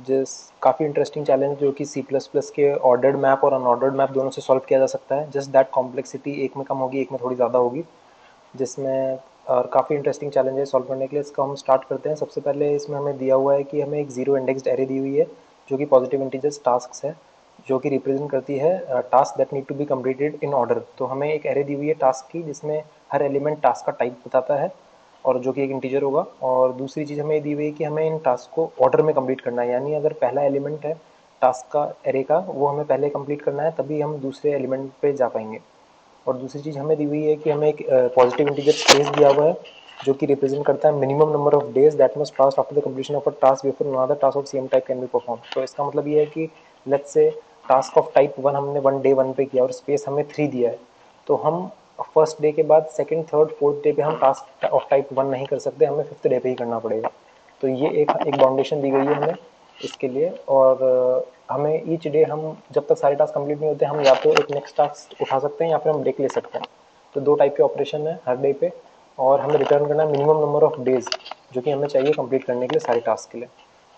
जिस काफ़ी interesting challenge जो कि सी प्लस प्लस के ऑर्डर्ड मैप और अनऑर्डर्ड मैप दोनों से सॉल्व किया जा सकता है। जस्ट दैट कॉम्प्लेक्सिटी एक में कम होगी, एक में थोड़ी ज़्यादा होगी, जिसमें और काफ़ी इंटरेस्टिंग चैलेंज है सॉल्व करने के लिए। इसका हम स्टार्ट करते हैं। सबसे पहले इसमें हमें दिया हुआ है कि हमें एक जीरो इंडेक्स्ड एरे दी हुई है जो कि पॉजिटिव इंटीजर्स टास्क है, जो कि रिप्रेजेंट करती है task that need to be completed in order. तो हमें एक एरे दी हुई है टास्क की, जिसमें हर एलिमेंट टास्क का टाइप बताता है और जो कि एक इंटीजर होगा। और दूसरी चीज़ हमें दी हुई है कि हमें इन टास्क को ऑर्डर में कंप्लीट करना है, यानी अगर पहला एलिमेंट है टास्क का एरे का, वो हमें पहले कंप्लीट करना है, तभी हम दूसरे एलिमेंट पे जा पाएंगे। और दूसरी चीज़ हमें दी हुई है कि हमें एक पॉजिटिव इंटीजर स्पेस दिया हुआ है जो कि रिप्रेजेंट करता है minimum number of days that must pass after the completion of a task before another task of same type can be perform. तो इसका मतलब ये है कि let's say task of type one हमने वन डे वन पे किया और स्पेस हमें 3 दिया है, तो हम फर्स्ट डे के बाद सेकंड थर्ड फोर्थ डे पे हम टास्क ऑफ टाइप वन नहीं कर सकते, हमें फिफ्थ डे पे ही करना पड़ेगा। तो ये एक बाउंडेशन दी गई है हमें इसके लिए। और हमें ईच डे हम जब तक सारे टास्क कंप्लीट नहीं होते, हम या तो एक नेक्स्ट टास्क उठा सकते हैं या फिर हम ब्रेक ले सकते हैं। तो दो टाइप के ऑपरेशन है हर डे पे, और हमें रिटर्न करना है मिनिमम नंबर ऑफ डेज जो कि हमें चाहिए कंप्लीट करने के लिए सारे टास्क के लिए।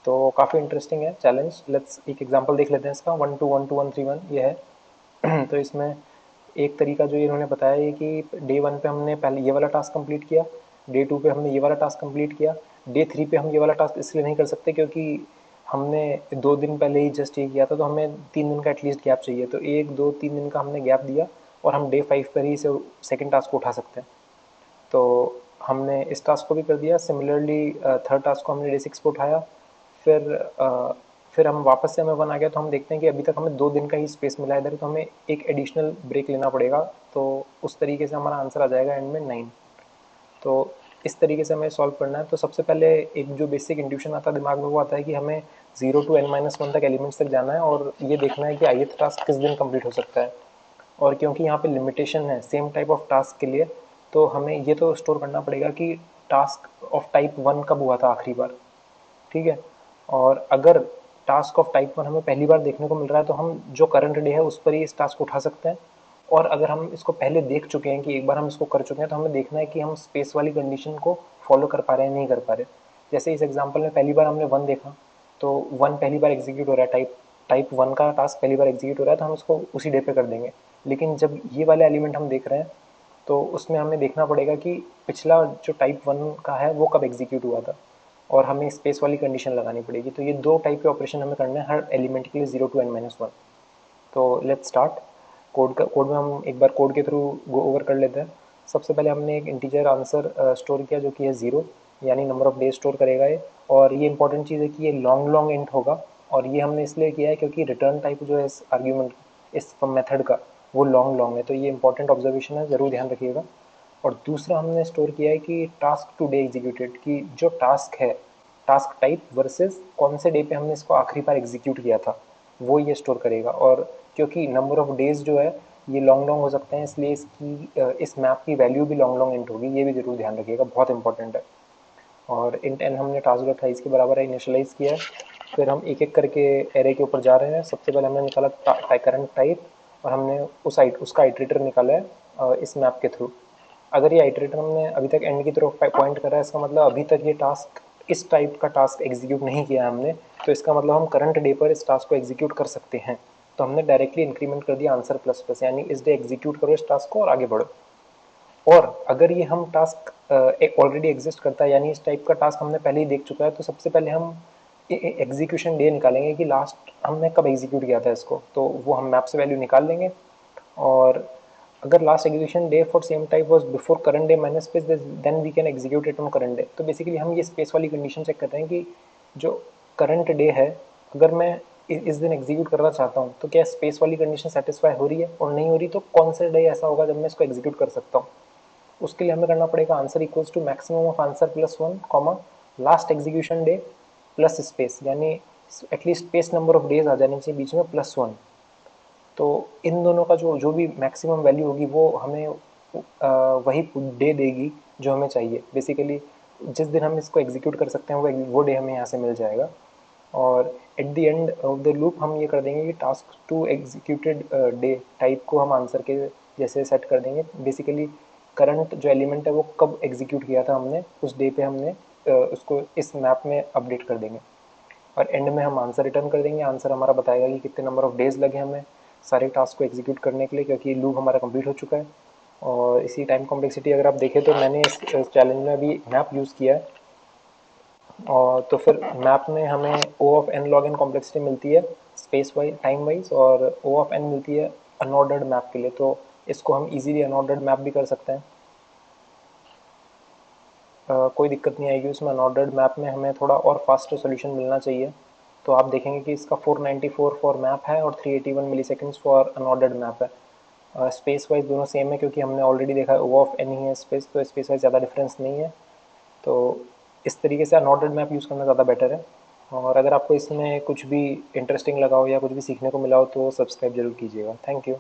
तो काफ़ी इंटरेस्टिंग है चैलेंज। लेट्स एक एग्जांपल देख लेते हैं इसका। 1 2 1 2 1 3 1 ये है। तो इसमें एक तरीका जो इन्होंने बताया है कि डे वन पे हमने पहले ये वाला टास्क कंप्लीट किया, डे टू पे हमने ये वाला टास्क कंप्लीट किया, डे थ्री पे हम ये वाला टास्क इसलिए नहीं कर सकते क्योंकि हमने 2 दिन पहले ही जस्ट ये किया था, तो हमें 3 दिन का एटलीस्ट गैप चाहिए। तो 1 2 3 दिन का हमने गैप दिया और हम डे 5 पर ही से सेकेंड टास्क को उठा सकते हैं। तो हमने इस टास्क को भी कर दिया। सिमिलरली थर्ड टास्क को हमने डे 6 पे उठाया। फिर फिर हम वापस से हमें वन आ गया, तो हम देखते हैं कि अभी तक हमें 2 दिन का ही स्पेस मिला है इधर, तो हमें एक एडिशनल ब्रेक लेना पड़ेगा। तो उस तरीके से हमारा आंसर आ जाएगा एंड में 9। तो इस तरीके से हमें सॉल्व करना है। तो सबसे पहले एक जो बेसिक इंट्यूशन आता है दिमाग में, वो आता है कि हमें 0 to n-1 तक एलिमेंट्स तक जाना है और ये देखना है कि ith टास्क किस दिन कंप्लीट हो सकता है। और क्योंकि यहाँ पे लिमिटेशन है सेम टाइप ऑफ टास्क के लिए, तो हमें ये तो स्टोर करना पड़ेगा कि टास्क ऑफ टाइप वन कब हुआ था आखिरी बार। ठीक है। और अगर टास्क ऑफ टाइप वन हमें पहली बार देखने को मिल रहा है, तो हम जो करंट डे है उस पर ही इस टास्क को उठा सकते हैं। और अगर हम इसको पहले देख चुके हैं कि एक बार हम इसको कर चुके हैं, तो हमें देखना है कि हम स्पेस वाली कंडीशन को फॉलो कर पा रहे हैं नहीं कर पा रहे। जैसे इस एग्जांपल में पहली बार हमने वन देखा, तो वन पहली बार एग्जीक्यूट हो रहा है, टाइप टाइप वन का टास्क पहली बार एग्जीक्यूट हो रहा है, तो हम उसको उसी डे पे कर देंगे। लेकिन जब ये वाले एलिमेंट हम देख रहे हैं, तो उसमें हमें देखना पड़ेगा कि पिछला जो टाइप वन का है वो कब एग्जीक्यूट हुआ था, और हमें स्पेस वाली कंडीशन लगानी पड़ेगी। तो ये दो टाइप के ऑपरेशन हमें करने हैं हर एलिमेंट के लिए 0 to n-1। तो लेट्स स्टार्ट। कोड में हम एक बार कोड के थ्रू गो ओवर कर लेते हैं। सबसे पहले हमने एक इंटीजर आंसर स्टोर किया जो कि है 0, यानी नंबर ऑफ डेज स्टोर करेगा ये। और ये इंपॉर्टेंट चीज़ है कि ये लॉन्ग लॉन्ग इंट होगा, और ये हमने इसलिए किया है क्योंकि रिटर्न टाइप जो है इस आर्ग्यूमेंट इस मेथड का, वो लॉन्ग लॉन्ग है। तो ये इंपॉर्टेंट ऑब्जर्वेशन है, ज़रूर ध्यान रखिएगा। और दूसरा हमने स्टोर किया है कि टास्क टू डे एग्जीक्यूटेड, की जो टास्क है टास्क टाइप वर्सेस कौन से डे पे हमने इसको आखिरी बार एग्जीक्यूट किया था, वो ये स्टोर करेगा। और क्योंकि नंबर ऑफ डेज जो है ये लॉन्ग लॉन्ग हो सकते हैं, इसलिए इस मैप की वैल्यू भी लॉन्ग लॉन्ग इंट होगी, ये भी जरूर ध्यान रखिएगा, बहुत इंपॉर्टेंट है। और इंट एन हमने टास्क डॉट साइज के बराबर है इनिशियलाइज किया है। फिर हम एक एक करके एरे के ऊपर जा रहे हैं। सबसे पहले हमने निकाला करंट टाइप, और हमने उसका आइटरेटर निकाला है इस मैप के थ्रू। अगर ये आइटरेटर हमने अभी तक एंड की तरफ पॉइंट कर रहा है, इसका मतलब अभी तक ये टास्क इस टाइप का टास्क एग्जीक्यूट नहीं किया है हमने, तो इसका मतलब हम करंट डे पर इस टास्क को एग्जीक्यूट कर सकते हैं। तो हमने डायरेक्टली इंक्रीमेंट कर दिया आंसर प्लस प्लस, यानी इस डे एग्जीक्यूट करो इस टास्क को और आगे बढ़ो। और अगर ये हम टास्क ऑलरेडी एग्जिस्ट करता है, यानी इस टाइप का टास्क हमने पहले ही देख चुका है, तो सबसे पहले हम एग्जीक्यूशन डे निकालेंगे कि लास्ट हमने कब एग्जीक्यूट किया था इसको, तो वो हम मैप से वैल्यू निकाल लेंगे। और अगर last execution day for same type was before current day minus space, then we can execute it on current day. तो बेसिकली हम ये स्पेस वाली कंडीशन चेक कर रहे हैं कि जो करंट डे है, अगर मैं इस दिन एग्जीक्यूट करना चाहता हूँ, तो क्या स्पेस वाली कंडीशन सेटिस्फाई हो रही है, और नहीं हो रही तो कौन सा डे ऐसा होगा जब मैं इसको एग्जीक्यूट कर सकता हूँ। उसके लिए हमें करना पड़ेगा answer equals to maximum of answer plus one comma last execution day plus space, यानी at least space number of days आ जानी चाहिए बीच में प्लस वन। तो इन दोनों का जो जो भी मैक्सिमम वैल्यू होगी वो हमें वही डे देगी जो हमें चाहिए। बेसिकली जिस दिन हम इसको एग्जीक्यूट कर सकते हैं वो डे हमें यहाँ से मिल जाएगा। और at the end of the loop हम ये कर देंगे कि task to executed day type को हम आंसर के जैसे सेट कर देंगे। बेसिकली करंट जो एलिमेंट है वो कब एग्जीक्यूट किया था हमने, उस डे पे हमने उसको इस मैप में अपडेट कर देंगे। और एंड में हम आंसर रिटर्न कर देंगे। आंसर हमारा बताएगा कि कितने नंबर ऑफ डेज़ लगे हमें सारे टास्क को एग्जीक्यूट करने के लिए, क्योंकि लूप हमारा कंप्लीट हो चुका है। और इसी टाइम कॉम्प्लेक्सिटी अगर आप देखें तो मैंने इस चैलेंज में अभी मैप यूज़ किया है। और तो फिर मैप में हमें O of N log N complexity मिलती है स्पेस वाइज टाइम वाइज, और ओ ऑफ एन मिलती है अनऑर्डर्ड मैप के लिए। तो इसको हम इजीली अनऑर्डर्ड मैप भी कर सकते हैं। कोई दिक्कत नहीं आएगी उसमें। अनऑर्डर्ड मैप में हमें थोड़ा और फास्टर सोल्यूशन मिलना चाहिए। तो आप देखेंगे कि इसका 494 फॉर मैप है और 381 मिली सेकेंड्स फॉर अनऑर्डर्ड मैप है। स्पेस वाइज दोनों सेम है, क्योंकि हमने ऑलरेडी देखा है ओ ऑफ एन ही है स्पेस, तो स्पेस वाइज ज़्यादा डिफरेंस नहीं है। तो इस तरीके से अनऑर्डर्ड मैप यूज़ करना ज़्यादा बेटर है। और अगर आपको इसमें कुछ भी इंटरेस्टिंग लगा हो या कुछ भी सीखने को मिला हो तो सब्सक्राइब जरूर कीजिएगा। Thank you.